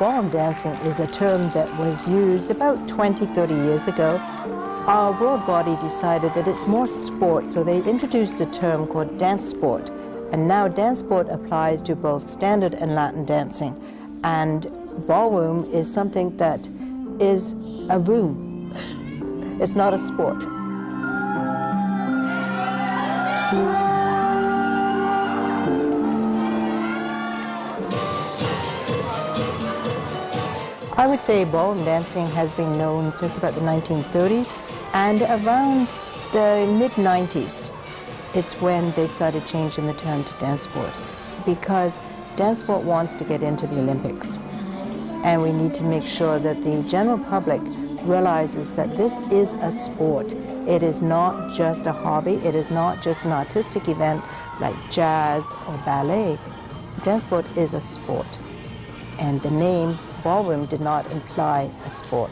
ballroom dancing is a term that was used about 20, 30 years ago. Our world body decided that it's more sport, so they introduced a term called DanceSport. And now DanceSport applies to both standard and Latin dancing. And ballroom is something that is a room. It's not a sport. I would say ballroom dancing has been known since about the 1930s, and around the mid-90s, it's when they started changing the term to dance sport, because dance sport wants to get into the Olympics, and we need to make sure that the general public realizes that this is a sport. It is not just a hobby, it is not just an artistic event like jazz or ballet. Dance sport is a sport, and the name ballroom did not imply a sport.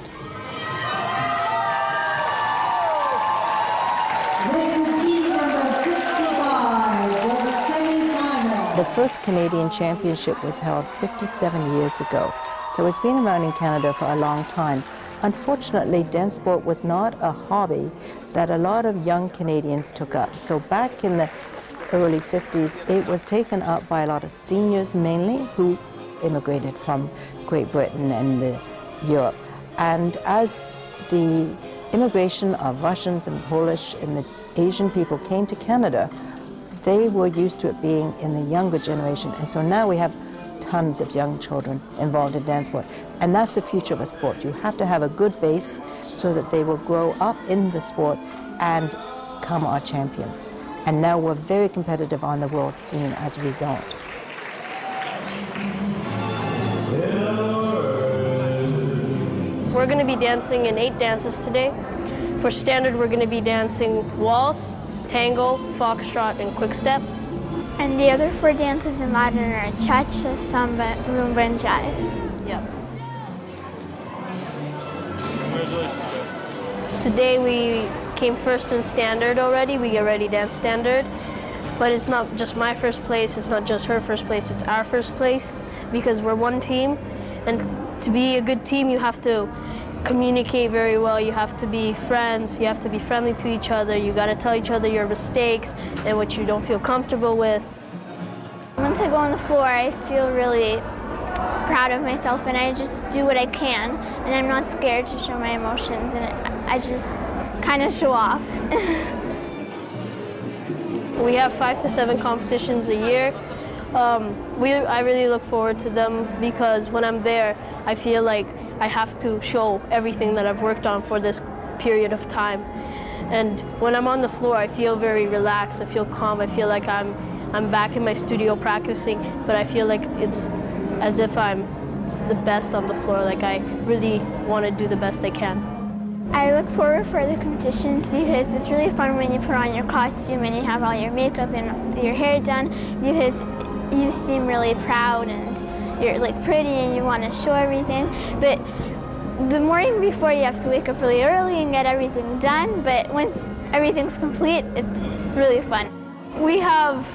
The first Canadian championship was held 57 years ago, so it's been around in Canada for a long time. Unfortunately, dance sport was not a hobby that a lot of young Canadians took up. So back in the early 50s, it was taken up by a lot of seniors mainly who immigrated from Great Britain and Europe. And as the immigration of Russians and Polish and the Asian people came to Canada, they were used to it being in the younger generation. And so now we have tons of young children involved in dance sport. And that's the future of a sport. You have to have a good base so that they will grow up in the sport and become our champions. And now we're very competitive on the world scene as a result. We're going to be dancing in 8 dances today. For standard, we're going to be dancing waltz, tango, foxtrot, and quick step. And the other 4 dances in Latin are cha-cha, samba, rumba, and jive. Yep. Today we came first in standard already. We already danced standard. But it's not just my first place, it's not just her first place, it's our first place, because we're one team. And to be a good team, you have to communicate very well, you have to be friends, you have to be friendly to each other, you got to tell each other your mistakes and what you don't feel comfortable with. Once I go on the floor, I feel really proud of myself, and I just do what I can, and I'm not scared to show my emotions, and I just kind of show off. We have 5 to 7 competitions a year. I really look forward to them because when I'm there, I feel like I have to show everything that I've worked on for this period of time. And when I'm on the floor, I feel very relaxed, I feel calm, I feel like I'm back in my studio practicing, but I feel like it's as if I'm the best on the floor, like I really want to do the best I can. I look forward for the competitions because it's really fun when you put on your costume and you have all your makeup and your hair done, because you seem really proud and you're like pretty and you want to show everything. But the morning before you have to wake up really early and get everything done, but once everything's complete, it's really fun. We have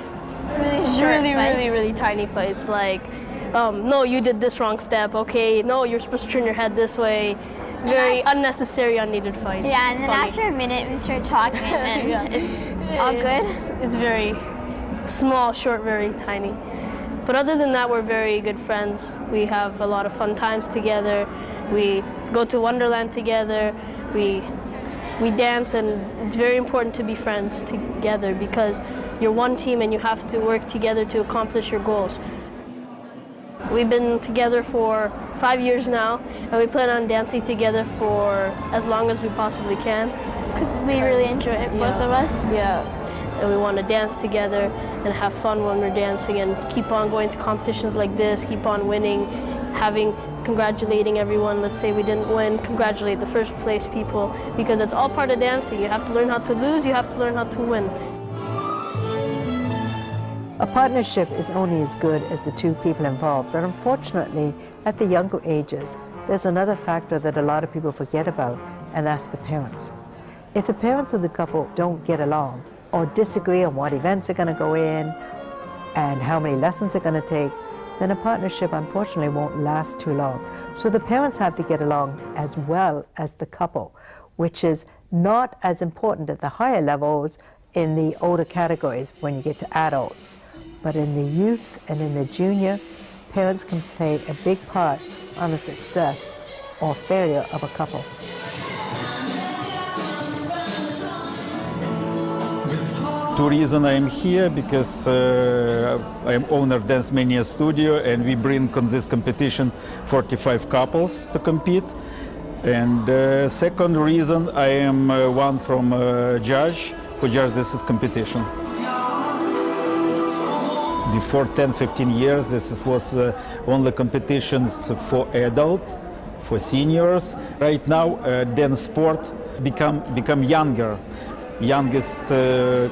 really really tiny fights, like no, you did this wrong step, okay, no, you're supposed to turn your head this way. Very unnecessary, unneeded fights. Yeah, and then Funny. after a minute we start talking and yeah. it's all good. It's very small, short, very tiny. But other than that, we're very good friends. We have a lot of fun times together. We go to Wonderland together. We dance, and it's very important to be friends together because you're one team and you have to work together to accomplish your goals. We've been together for 5 years now, and we plan on dancing together for as long as we possibly can. Because we really enjoy it, both of us. Yeah, and we want to dance together and have fun when we're dancing and keep on going to competitions like this, keep on winning, congratulating everyone. Let's say we didn't win, congratulate the first place people, because it's all part of dancing. You have to learn how to lose, you have to learn how to win. A partnership is only as good as the 2 people involved, but unfortunately, at the younger ages, there's another factor that a lot of people forget about, and that's the parents. If the parents of the couple don't get along or disagree on what events are going to go in and how many lessons they're going to take, then a partnership unfortunately won't last too long. So the parents have to get along as well as the couple, which is not as important at the higher levels in the older categories when you get to adults. But in the youth and in the junior, parents can play a big part on the success or failure of a couple. Two reasons I am here, because I am owner of Dance Mania Studio, and we bring on this competition 45 couples to compete. And second reason, I am one from judge who judges this competition. Before 10-15 years, this was only competitions for adults, for seniors. Right now, DanceSport become younger. Youngest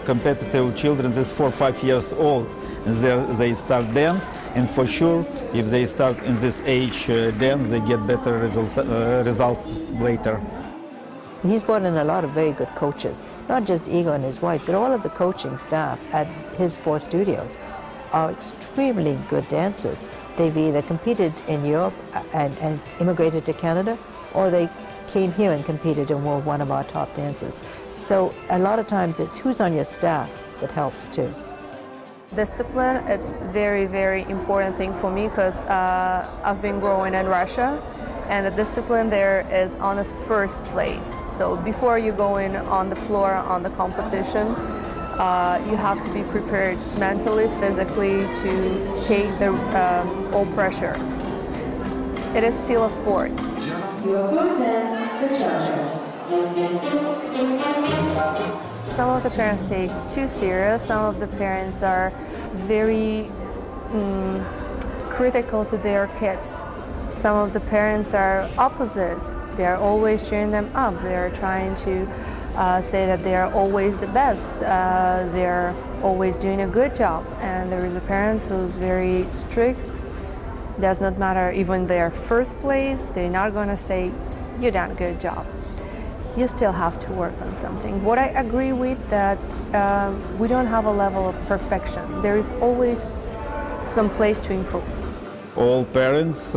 competitive children is 4 or 5 years old, and they start dance. And for sure, if they start in this age dance, they get better results later. He's brought in a lot of very good coaches, not just Igor and his wife, but all of the coaching staff at his 4 studios are extremely good dancers. They've either competed in Europe and immigrated to Canada, or they came here and competed and were one of our top dancers. So a lot of times it's who's on your staff that helps too. Discipline, it's very, very important thing for me, because I've been growing in Russia, and the discipline there is on the first place. So before you go in on the floor on the competition, you have to be prepared mentally, physically to take the all pressure. It is still a sport. Your first dance, the cha-cha. Some of the parents take too serious. Some of the parents are very critical to their kids. Some of the parents are opposite. They are always cheering them up. They are trying to say that they are always the best. They are always doing a good job. And there is a parent who's very strict. Does not matter even their first place. They're not going to say, "You done a good job." You still have to work on something. What I agree with that we don't have a level of perfection. There is always some place to improve. All parents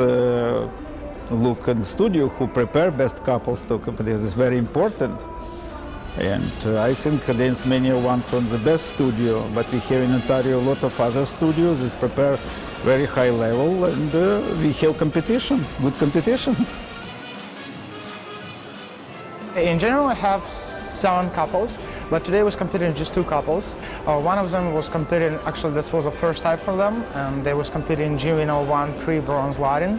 look in the studio who prepare best couples to compete. This is very important. And I think Dance Mania one from the best studio, but we have in Ontario a lot of other studios that prepare very high level, and we have competition, good competition. In general, I have 7 couples, but today was competing just 2 couples. One of them was competing, actually this was the first time for them, and they was competing juvenile 1 pre-bronze Latin.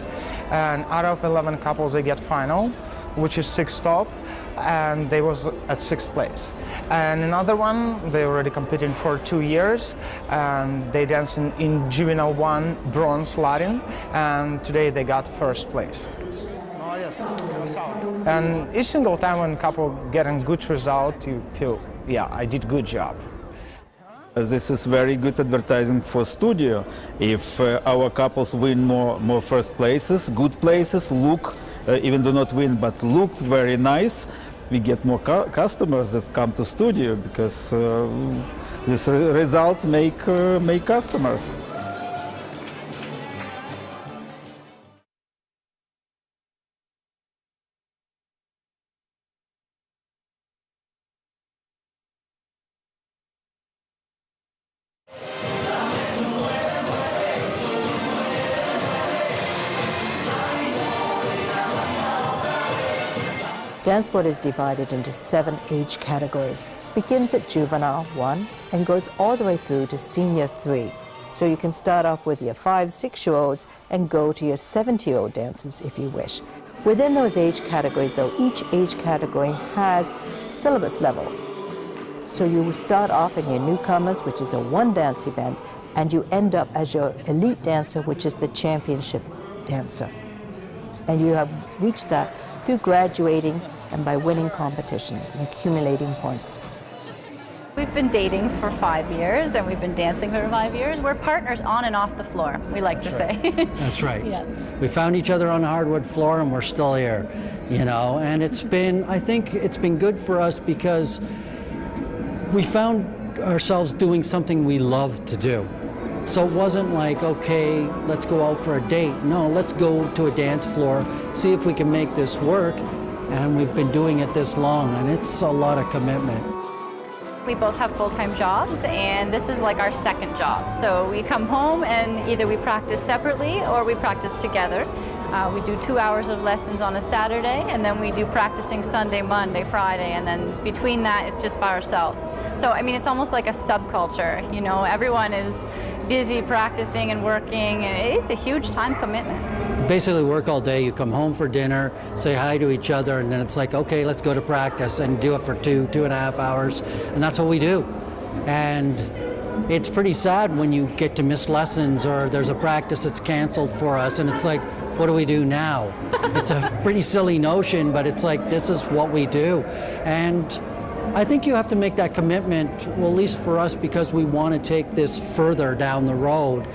And out of 11 couples, they get final, which is 6 top, and they was at 6th place. And another one, they already competing for 2 years, and they danced in juvenile 1 bronze Latin, and today they got 1st place. And each single time when couple getting good result, you feel, yeah, I did good job. This is very good advertising for studio. If our couples win more first places, good places, look, even do not win, but look very nice, we get more customers that come to studio, because these results make customers. DanceSport is divided into 7 age categories. Begins at juvenile 1 and goes all the way through to senior 3. So you can start off with your 5, 6-year-olds and go to your 70-year-old dancers if you wish. Within those age categories, though, each age category has syllabus level. So you will start off in your newcomers, which is a 1-dance event, and you end up as your elite dancer, which is the championship dancer. And you have reached that through graduating and by winning competitions and accumulating points. We've been dating for 5 years, and we've been dancing for 5 years. We're partners on and off the floor, we like to say. That's right. Yeah. We found each other on the hardwood floor, and we're still here, you know. And I think it's been good for us because we found ourselves doing something we love to do. So it wasn't like, okay, let's go out for a date. No, let's go to a dance floor, see if we can make this work. And we've been doing it this long, and it's a lot of commitment. We both have full-time jobs, and this is like our second job. So we come home and either we practice separately or we practice together. We do 2 hours of lessons on a Saturday, and then we do practicing Sunday, Monday, Friday, and then between that it's just by ourselves. So I mean, it's almost like a subculture. You know, everyone is busy practicing and working, and it's a huge time commitment. Basically work all day, you come home for dinner, say hi to each other, and then it's like, okay, let's go to practice and do it for 2.5 hours, and that's what we do. And it's pretty sad when you get to miss lessons or there's a practice that's canceled for us, and it's like, what do we do now? It's a pretty silly notion, but it's like, this is what we do. And I think you have to make that commitment, well, at least for us, because we want to take this further down the road.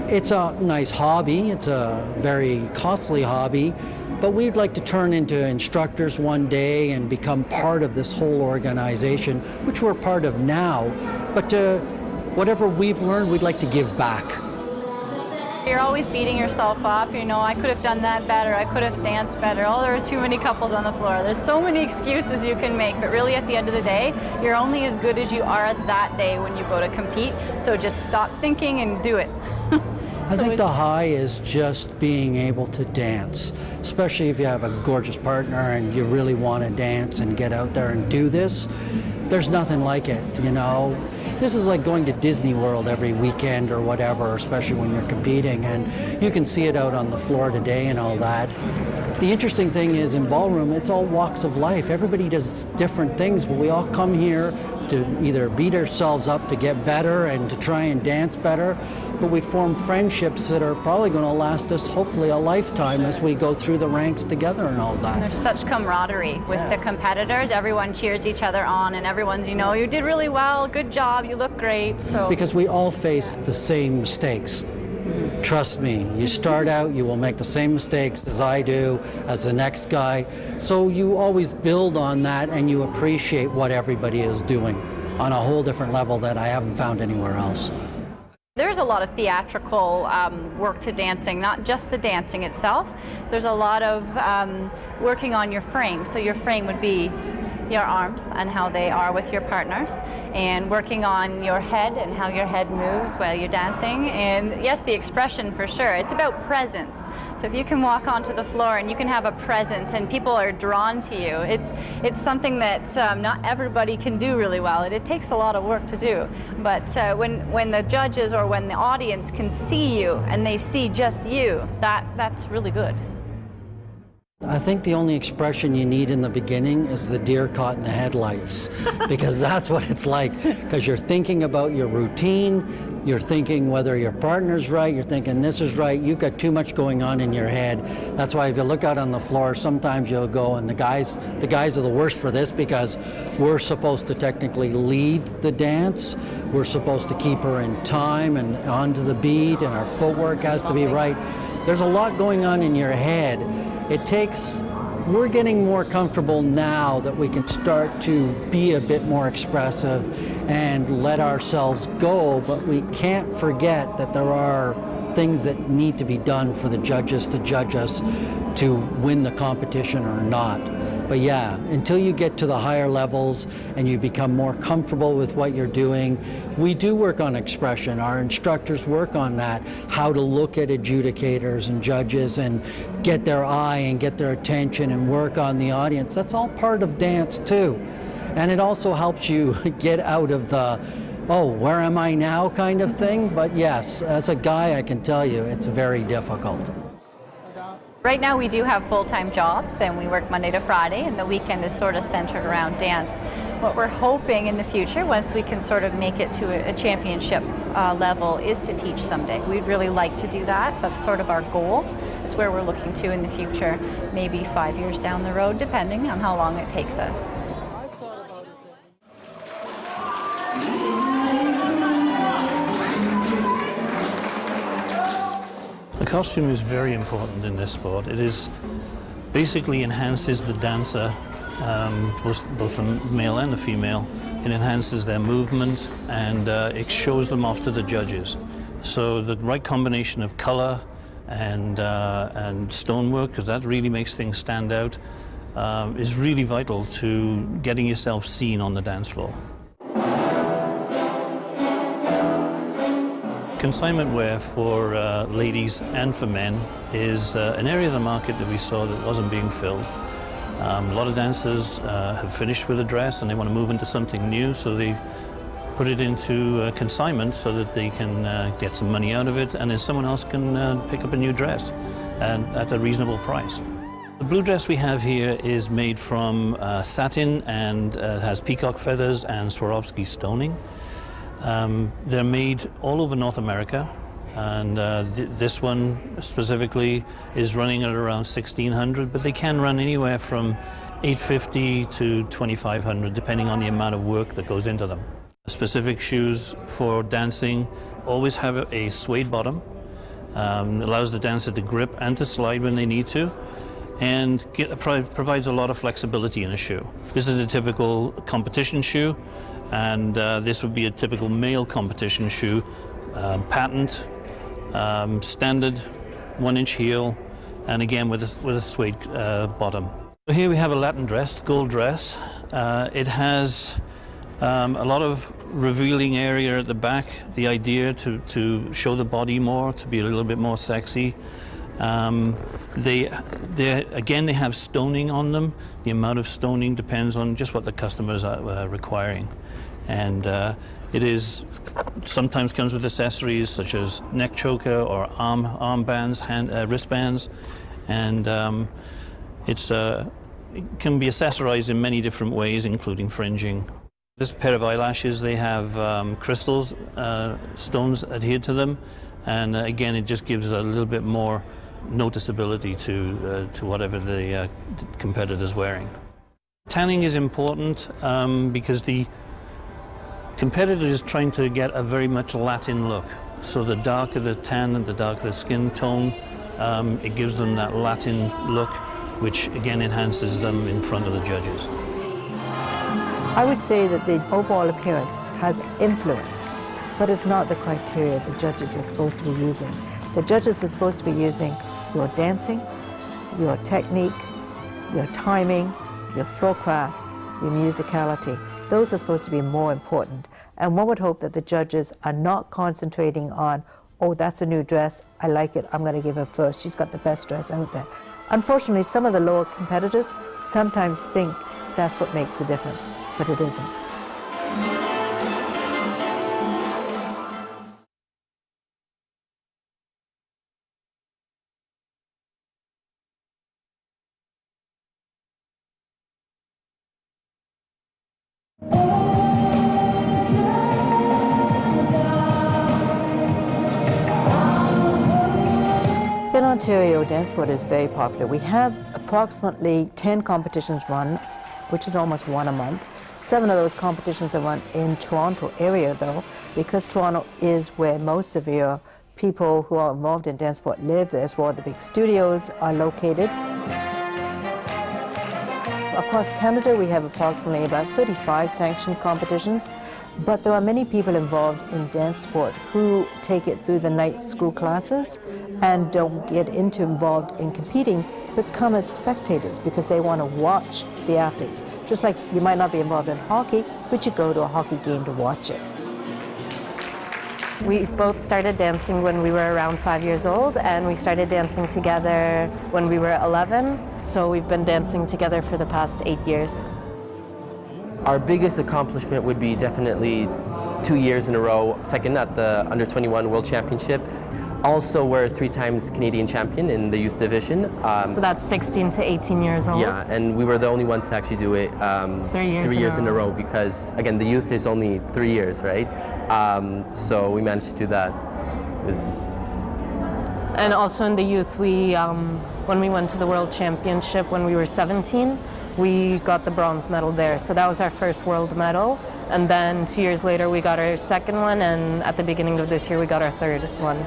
It's a nice hobby, it's a very costly hobby, but we'd like to turn into instructors one day and become part of this whole organization, which we're part of now. But whatever we've learned, we'd like to give back. You're always beating yourself up, you know, I could have done that better, I could have danced better, oh, there are too many couples on the floor. There's so many excuses you can make, but really at the end of the day, you're only as good as you are that day when you go to compete, so just stop thinking and do it. I think the high is just being able to dance, especially if you have a gorgeous partner and you really want to dance and get out there and do this. There's nothing like it, you know. This is like going to Disney World every weekend or whatever, especially when you're competing, and you can see it out on the floor today and all that. The interesting thing is in ballroom, it's all walks of life. Everybody does different things, but we all come here to either beat ourselves up to get better and to try and dance better, but we form friendships that are probably going to last us hopefully a lifetime as we go through the ranks together and all that. And there's such camaraderie with the competitors. Everyone cheers each other on, and everyone's, you know, you did really well, good job, you look great. So because we all face the same mistakes. Trust me, you start out, you will make the same mistakes as I do, as the next guy. So you always build on that and you appreciate what everybody is doing on a whole different level that I haven't found anywhere else. There's a lot of theatrical work to dancing, not just the dancing itself. There's a lot of working on your frame. So your frame would be your arms and how they are with your partners, and working on your head and how your head moves while you're dancing, and yes, the expression for sure. It's about presence. So if you can walk onto the floor and you can have a presence and people are drawn to you, it's something that not everybody can do really well. It takes a lot of work to do, but when the judges or when the audience can see you and they see just you, that's really good. I think the only expression you need in the beginning is the deer caught in the headlights, because that's what it's like, because you're thinking about your routine, you're thinking whether your partner's right, you're thinking this is right, you've got too much going on in your head. That's why if you look out on the floor, sometimes you'll go, and the guys are the worst for this, because we're supposed to technically lead the dance, we're supposed to keep her in time and onto the beat, and our footwork has to be right. There's a lot going on in your head. We're getting more comfortable now that we can start to be a bit more expressive and let ourselves go, but we can't forget that there are things that need to be done for the judges to judge us to win the competition or not. But yeah, until you get to the higher levels and you become more comfortable with what you're doing, we do work on expression. Our instructors work on that, how to look at adjudicators and judges and get their eye and get their attention and work on the audience. That's all part of dance too. And it also helps you get out of the, oh, where am I now kind of thing. But yes, as a guy, I can tell you, it's very difficult. Right now we do have full-time jobs and we work Monday to Friday, and the weekend is sort of centered around dance. What we're hoping in the future, once we can sort of make it to a championship level, is to teach someday. We'd really like to do that. That's sort of our goal. It's where we're looking to in the future, maybe 5 years down the road, depending on how long it takes us. The costume is very important in this sport. It basically enhances the dancer, both the male and the female. It enhances their movement, and it shows them off to the judges. So the right combination of color and stonework, because that really makes things stand out, is really vital to getting yourself seen on the dance floor. Consignment wear for ladies and for men is an area of the market that we saw that wasn't being filled. A lot of dancers have finished with a dress and they want to move into something new, so they put it into consignment so that they can get some money out of it, and then someone else can pick up a new dress and at a reasonable price. The blue dress we have here is made from satin and has peacock feathers and Swarovski stoning. They're made all over North America, and this one specifically is running at around $1,600, but they can run anywhere from $850 to $2,500 depending on the amount of work that goes into them. Specific shoes for dancing always have a suede bottom, allows the dancer to grip and to slide when they need to, and provides a lot of flexibility in a shoe. This is a typical competition shoe, and this would be a typical male competition shoe, patent, standard 1-inch heel, and again with a suede bottom. So here we have a Latin dress, gold dress. It has a lot of revealing area at the back, the idea to show the body more, to be a little bit more sexy. They have stoning on them. The amount of stoning depends on just what the customers are requiring. And it is sometimes comes with accessories such as neck choker or armbands, wristbands, and it can be accessorized in many different ways, including fringing. This pair of eyelashes, they have crystals, stones adhered to them, and again, it just gives a little bit more noticeability to whatever the competitor's wearing. Tanning is important because the competitor is trying to get a very much Latin look. So the darker the tan and the darker the skin tone, it gives them that Latin look, which again enhances them in front of the judges. I would say that the overall appearance has influence, but it's not the criteria the judges are supposed to be using. The judges are supposed to be using your dancing, your technique, your timing, your floor craft, your musicality. Those are supposed to be more important. And one would hope that the judges are not concentrating on, oh, that's a new dress, I like it, I'm going to give her first, she's got the best dress out there. Unfortunately, some of the lower competitors sometimes think that's what makes the difference, but it isn't. In Ontario, DanceSport is very popular. We have approximately 10 competitions run, which is almost one a month. 7 of those competitions are run in Toronto area, though, because Toronto is where most of your people who are involved in DanceSport live. That's where the big studios are located. Across Canada, we have approximately about 35 sanctioned competitions, but there are many people involved in DanceSport who take it through the night school classes and don't get involved in competing, but come as spectators because they want to watch the athletes. Just like you might not be involved in hockey, but you go to a hockey game to watch it. We both started dancing when we were around 5 years old, and we started dancing together when we were 11, so we've been dancing together for the past 8 years. Our biggest accomplishment would be definitely 2 years in a row, second at the Under-21 World Championship. Also, we're 3 times Canadian champion in the youth division. So that's 16 to 18 years old? Yeah, and we were the only ones to actually do it 3 years in a row because, again, the youth is only 3 years, right? So we managed to do that. And also in the youth, we when we went to the World Championship when we were 17, we got the bronze medal there. So that was our first world medal. And then 2 years later, we got our second one, and at the beginning of this year, we got our third one.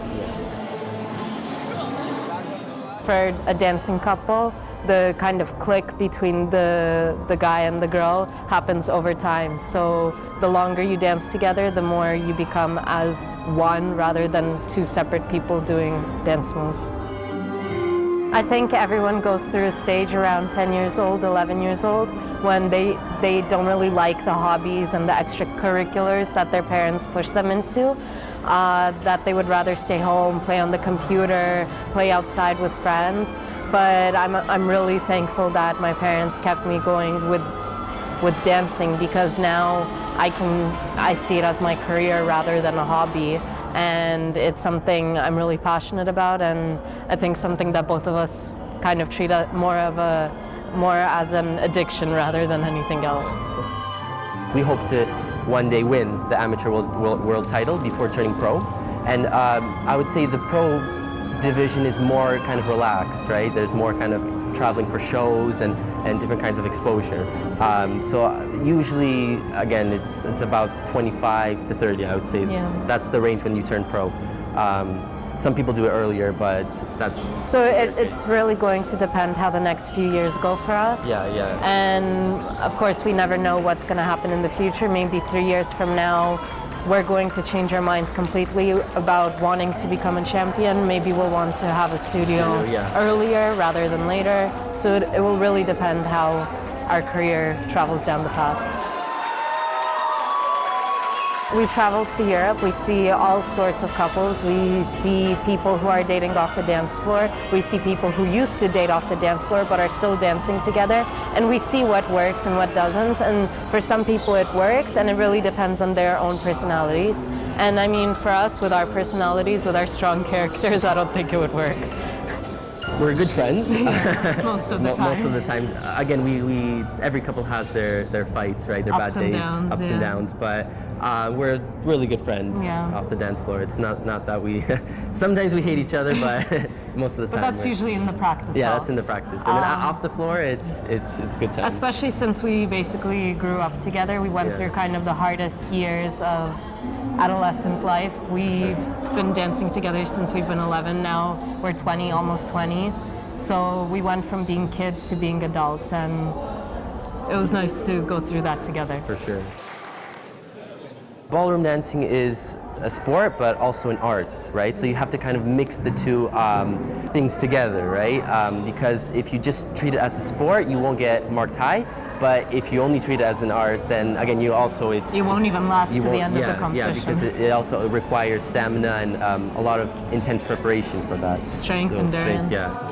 For a dancing couple, the kind of click between the guy and the girl happens over time. So the longer you dance together, the more you become as one rather than two separate people doing dance moves. I think everyone goes through a stage around 10 years old, 11 years old, when they don't really like the hobbies and the extracurriculars that their parents push them into, that they would rather stay home, play on the computer, play outside with friends. But I'm really thankful that my parents kept me going with dancing, because now I see it as my career rather than a hobby. And it's something I'm really passionate about, and I think something that both of us kind of treat more as an addiction rather than anything else. We hope to one day win the amateur world title before turning pro, and I would say the pro division is more kind of relaxed, right? There's more kind of traveling for shows and different kinds of exposure. So usually, again, it's about 25 to 30, I would say. Yeah. That's the range when you turn pro. Some people do it earlier, but that... So it's really going to depend how the next few years go for us. Yeah. And of course, we never know what's going to happen in the future. Maybe 3 years from now, we're going to change our minds completely about wanting to become a champion. Maybe we'll want to have a studio earlier rather than later. So it will really depend how our career travels down the path. We travel to Europe, we see all sorts of couples. We see people who are dating off the dance floor. We see people who used to date off the dance floor but are still dancing together. And we see what works and what doesn't. And for some people it works, and it really depends on their own personalities. And I mean, for us, with our personalities, with our strong characters, I don't think it would work. We're good friends. Most of the time. Most of the time. Again, we every couple has their fights, right? Their ups bad days, downs, ups and downs. But we're really good friends off the dance floor. It's not that we. Sometimes we hate each other, but most of the time. But that's usually in the practice. Yeah, that's in the practice. And then off the floor, it's good times. Especially since we basically grew up together. We went through kind of the hardest years of adolescent life. We've been dancing together since we've been 11. Now we're 20, almost 20. So we went from being kids to being adults, and it was nice to go through that together. For sure. Ballroom dancing is a sport, but also an art, right? So you have to kind of mix the two things together, right? Because if you just treat it as a sport, you won't get marked high. But if you only treat it as an art, then again, you won't even last to the end of the competition. Yeah, because it also requires stamina and a lot of intense preparation for that. Strength, endurance. Yeah.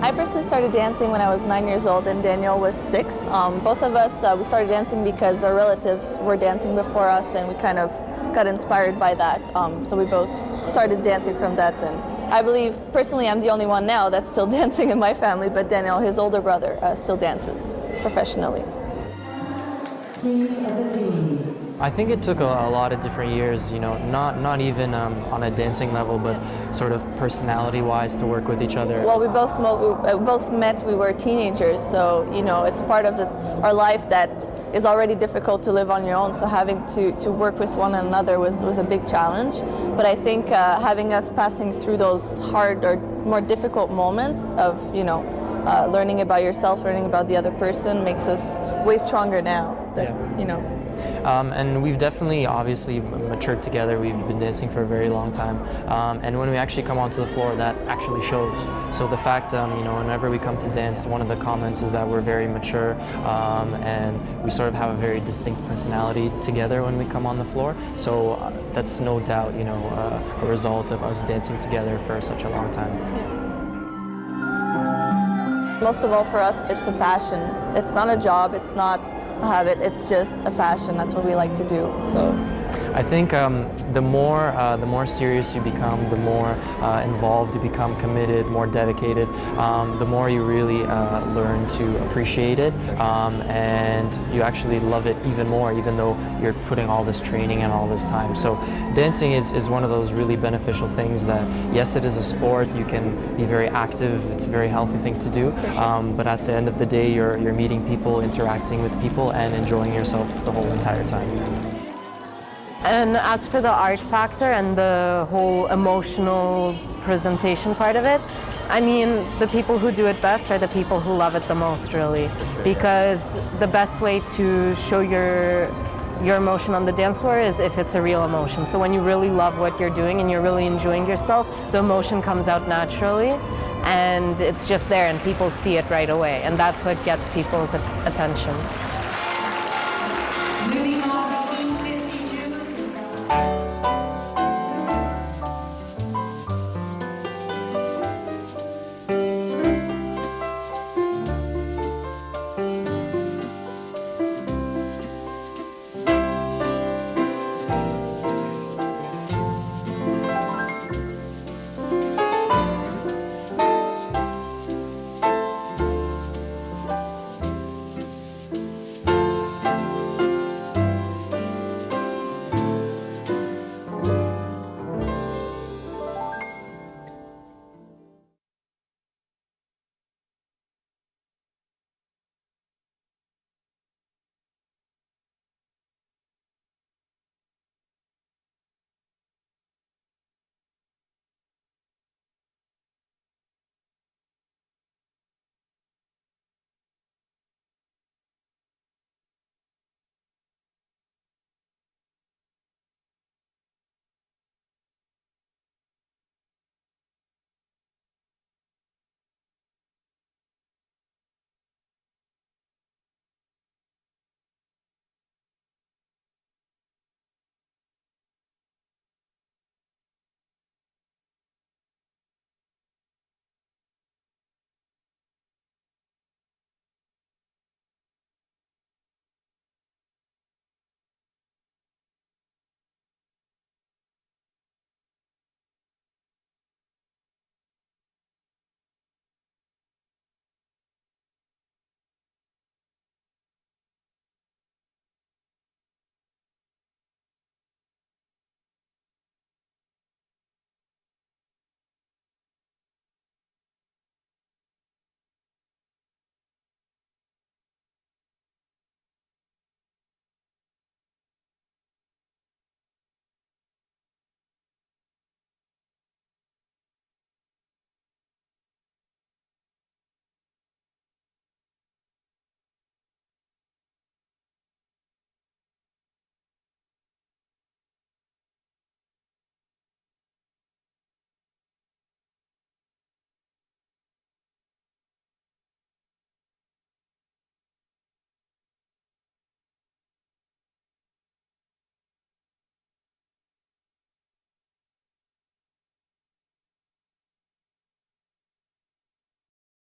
I personally started dancing when I was 9 years old and Daniel was 6. Both of us, we started dancing because our relatives were dancing before us, and we kind of got inspired by that. So we both started dancing from that, and I believe personally I'm the only one now that's still dancing in my family, but Daniel, his older brother, still dances professionally. I think it took a lot of different years, you know, not even on a dancing level, but sort of personality-wise to work with each other. Well, we both met, we were teenagers, so, you know, it's a part of our life that is already difficult to live on your own, so having to work with one another was a big challenge. But I think having us passing through those hard or more difficult moments of, you know, learning about yourself, learning about the other person makes us way stronger now, you know. And we've definitely, obviously, matured together. We've been dancing for a very long time. And when we actually come onto the floor, that actually shows. So the fact, you know, whenever we come to dance, one of the comments is that we're very mature, and we sort of have a very distinct personality together when we come on the floor. So that's no doubt, you know, a result of us dancing together for such a long time. Yeah. Most of all, for us, it's a passion. It's not a job, it's not a habit, it's just a passion. That's what we like to do. So I think the more serious you become, the more involved you become, committed, more dedicated, the more you really learn to appreciate it, and you actually love it even more, even though you're putting all this training and all this time. So dancing is one of those really beneficial things that, yes, it is a sport, you can be very active, it's a very healthy thing to do, but at the end of the day, you're meeting people, interacting with people, and enjoying yourself the whole entire time. And as for the art factor and the whole emotional presentation part of it, I mean, the people who do it best are the people who love it the most, really. Because the best way to show your emotion on the dance floor is if it's a real emotion. So when you really love what you're doing and you're really enjoying yourself, the emotion comes out naturally and it's just there and people see it right away. And that's what gets people's attention.